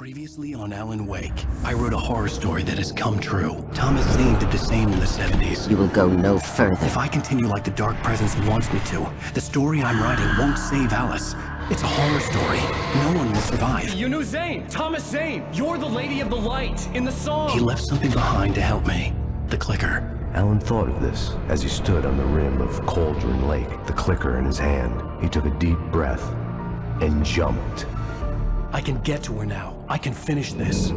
Previously on Alan Wake, I wrote a horror story that has come true. Thomas Zane did the same in the 70s. You will go no further. If I continue like the Dark Presence wants me to, the story I'm writing won't save Alice. It's a horror story. No one will survive. You knew Zane! Thomas Zane! You're the Lady of the Light in the song! He left something behind to help me. The clicker. Alan thought of this as he stood on the rim of Cauldron Lake, the clicker in his hand. He took a deep breath and jumped. I can get to her now. I can finish this.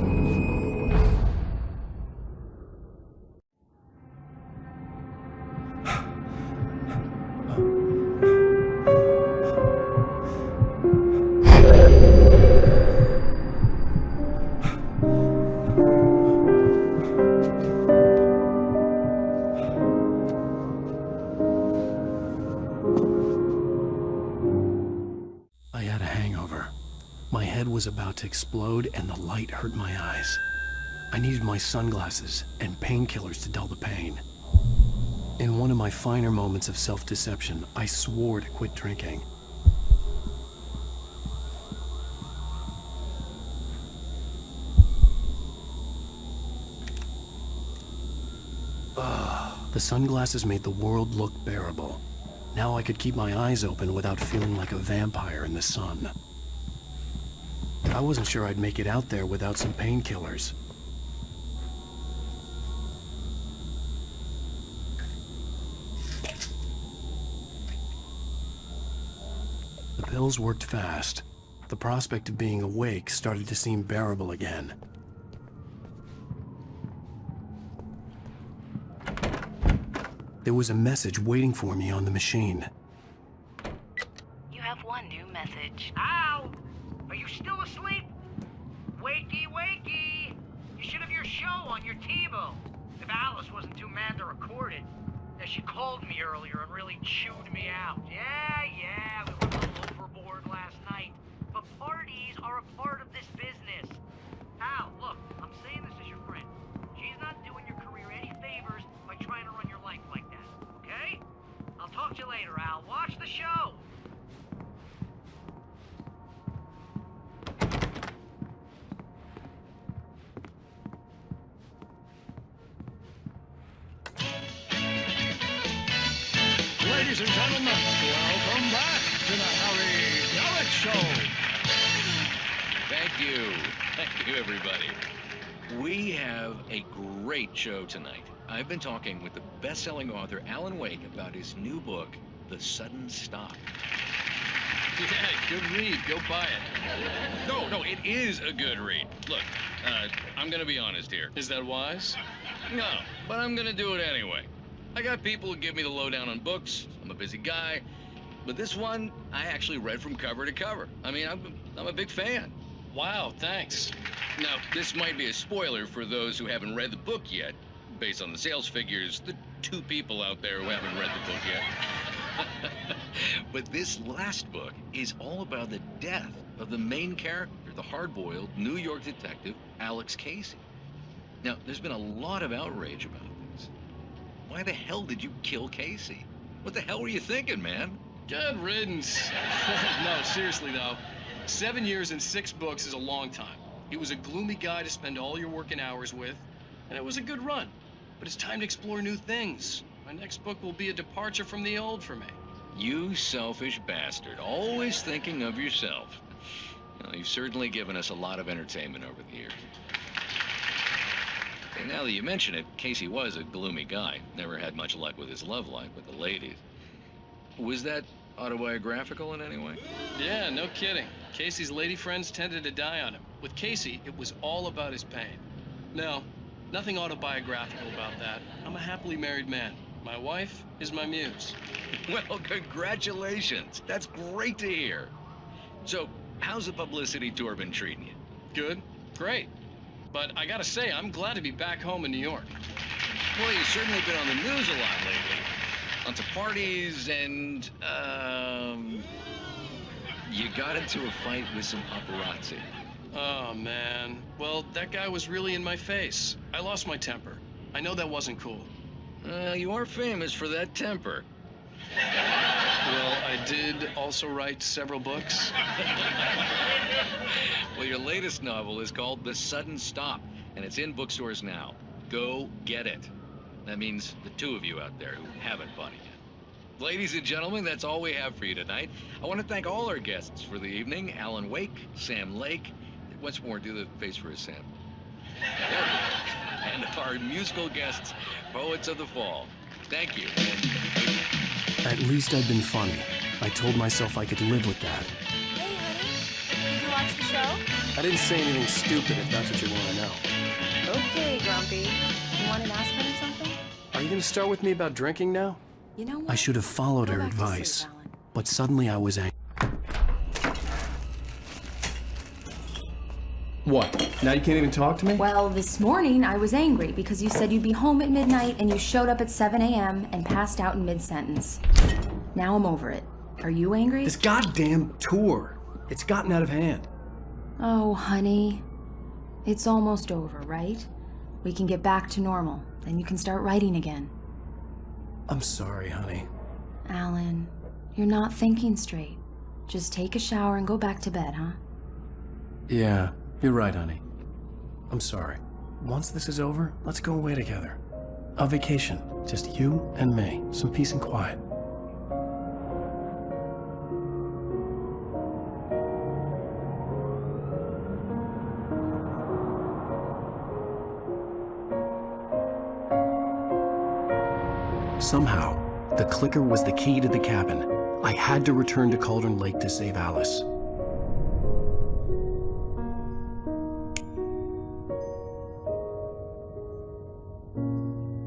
I had a hangover. My head was about to explode and the light hurt my eyes. I needed my sunglasses and painkillers to dull the pain. In one of my finer moments of self-deception, I swore to quit drinking. The sunglasses made the world look bearable. Now I could keep my eyes open without feeling like a vampire in the sun. I wasn't sure I'd make it out there without some painkillers. The pills worked fast. The prospect of being awake started to seem bearable again. There was a message waiting for me on the machine. You have one new message. Ow! Are you still asleep? Wakey, wakey! You should have your show on your TiVo. If Alice wasn't too mad to record it. Now, she called me earlier and really chewed me out. Yeah, we went a little overboard last night. But parties are a part of this business. Al, look, I'm saying this as your friend. She's not doing your career any favors by trying to run your life like that, okay? I'll talk to you later, Al. Watch the show! Ladies and gentlemen, welcome back to the Harry Garrett Show. Thank you. Thank you, everybody. We have a great show tonight. I've been talking with the best-selling author Alan Wake about his new book, The Sudden Stop. Yeah, good read. Go buy it. No, it is a good read. Look, I'm gonna be honest here. Is that wise? No, but I'm gonna do it anyway. I got people who give me the lowdown on books. I'm a busy guy. But this one, I actually read from cover to cover. I mean, I'm a big fan. Wow, thanks. Now, this might be a spoiler for those who haven't read the book yet. Based on the sales figures, the 2 people out there who haven't read the book yet. But this last book is all about the death of the main character, the hard-boiled New York detective, Alex Casey. Now, there's been a lot of outrage about this. Why the hell did you kill Casey? What the hell were you thinking, man? Good riddance. No, seriously though. 7 years and 6 books is a long time. He was a gloomy guy to spend all your working hours with, and it was a good run. But it's time to explore new things. My next book will be a departure from the old for me. You selfish bastard, always thinking of yourself. Well, you've certainly given us a lot of entertainment over the years. And now that you mention it, Casey was a gloomy guy. Never had much luck with his love life with the ladies. Was that autobiographical in any way? Yeah, no kidding. Casey's lady friends tended to die on him. With Casey, it was all about his pain. No, nothing autobiographical about that. I'm a happily married man. My wife is my muse. Well, congratulations. That's great to hear. So, how's the publicity tour been treating you? Good, great. But I gotta say, I'm glad to be back home in New York. Well, you've certainly been on the news a lot lately. Lots of parties and, you got into a fight with some paparazzi. Oh, man. Well, that guy was really in my face. I lost my temper. I know that wasn't cool. You are famous for that temper. Well, I did also write several books. Well, your latest novel is called The Sudden Stop, and it's in bookstores now. Go get it. That means the two of you out there who haven't bought it yet. Ladies and gentlemen, that's all we have for you tonight. I want to thank all our guests for the evening. Alan Wake, Sam Lake. Once more, do the face for a Sam. There we go. And our musical guests, Poets of the Fall. Thank you. At least I'd been funny. I told myself I could live with that. Hey, honey. Did you watch the show? I didn't say anything stupid if that's what you want to know. Okay, Grumpy. You want an aspirin or something? Are you going to start with me about drinking now? You know what? I should have followed Go her back to sleep, advice, Alan. but suddenly I was angry. What? Now you can't even talk to me? Well, this morning I was angry because you said you'd be home at midnight and you showed up at 7 a.m. and passed out in mid-sentence. Now I'm over it. Are you angry? This goddamn tour. It's gotten out of hand. Oh, honey. It's almost over, right? We can get back to normal. Then you can start writing again. I'm sorry, honey. Alan, you're not thinking straight. Just take a shower and go back to bed, huh? Yeah, you're right, honey. I'm sorry. Once this is over, let's go away together. A vacation. Just you and me. Some peace and quiet. Somehow, the clicker was the key to the cabin. I had to return to Cauldron Lake to save Alice.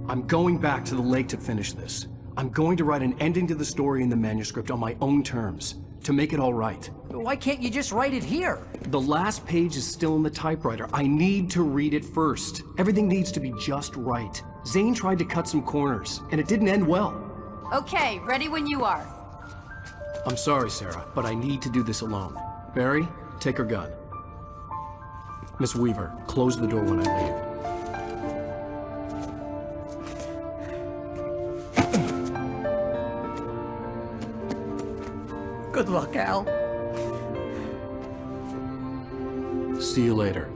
I'm going back to the lake to finish this. I'm going to write an ending to the story in the manuscript on my own terms, to make it all right. Why can't you just write it here? The last page is still in the typewriter. I need to read it first. Everything needs to be just right. Zane tried to cut some corners, and it didn't end well. Okay, ready when you are. I'm sorry, Sarah, but I need to do this alone. Barry, take her gun. Miss Weaver, close the door when I leave. Good luck, Al. See you later.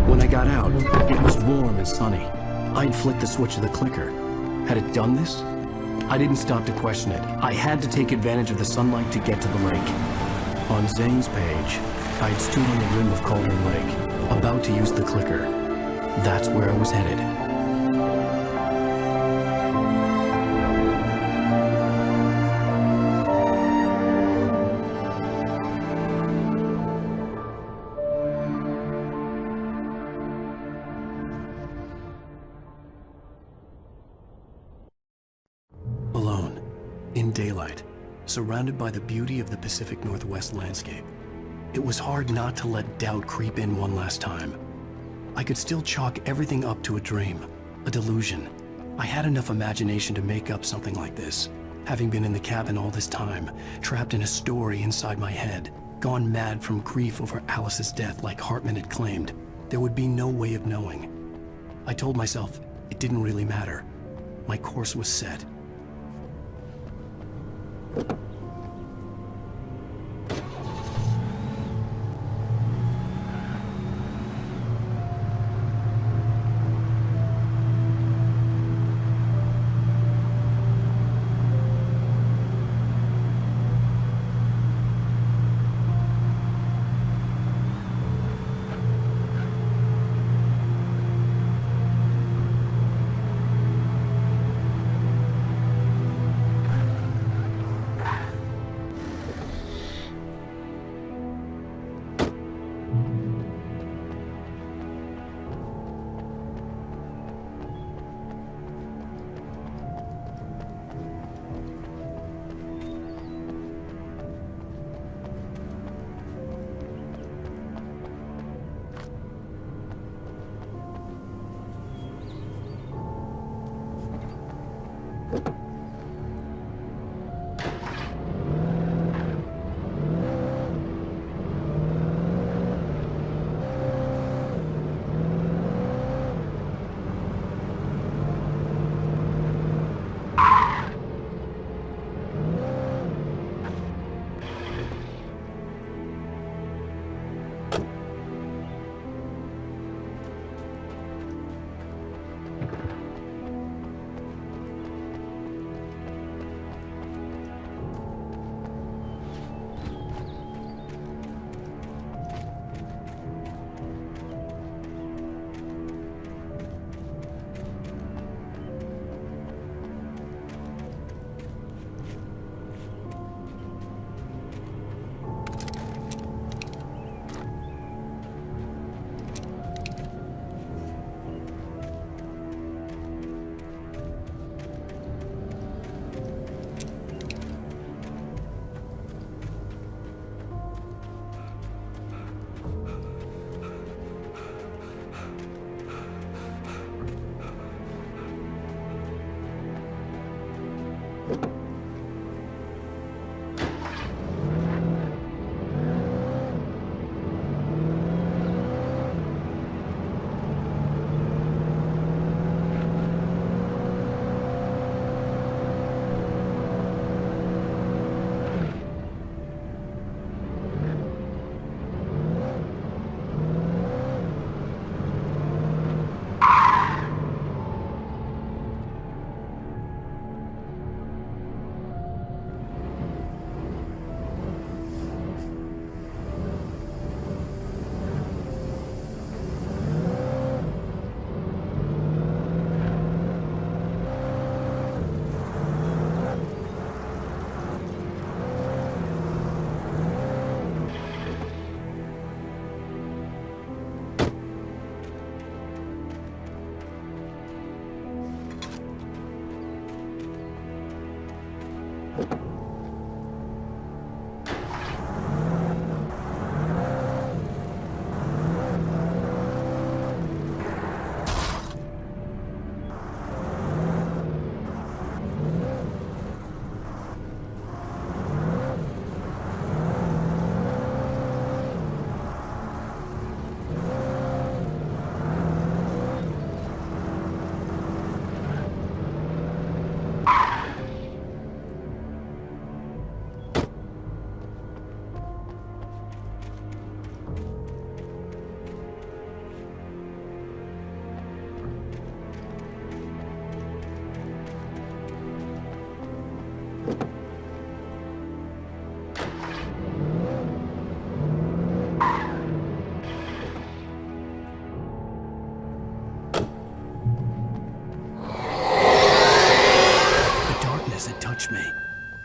When I got out, it was warm and sunny. I'd flicked the switch of the clicker. Had it done this? I didn't stop to question it. I had to take advantage of the sunlight to get to the lake. On Zane's page, I'd stood on the rim of Cauldron Lake, about to use the clicker. That's where I was headed. Alone, in daylight, surrounded by the beauty of the Pacific Northwest landscape. It was hard not to let doubt creep in one last time. I could still chalk everything up to a dream, a delusion. I had enough imagination to make up something like this, having been in the cabin all this time, trapped in a story inside my head, gone mad from grief over Alice's death like Hartman had claimed. There would be no way of knowing. I told myself it didn't really matter. My course was set.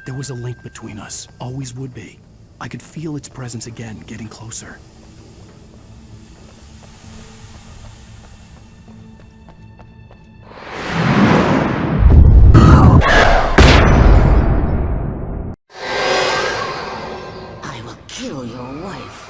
There was a link between us, always would be. I could feel its presence again, getting closer. I will kill your wife.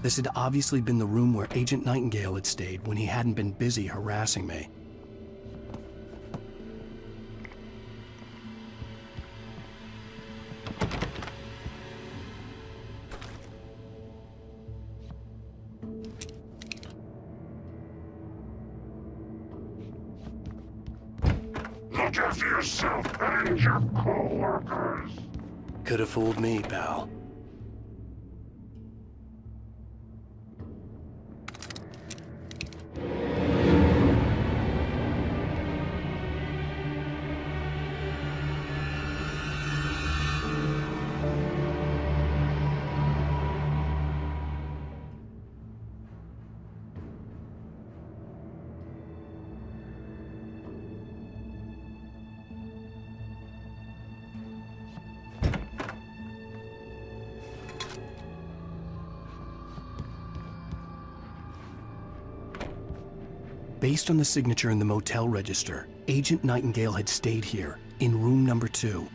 This had obviously been the room where Agent Nightingale had stayed when he hadn't been busy harassing me. Look after yourself and your co-workers. Could have fooled me, pal. Based on the signature in the motel register, Agent Nightingale had stayed here, in room number 2.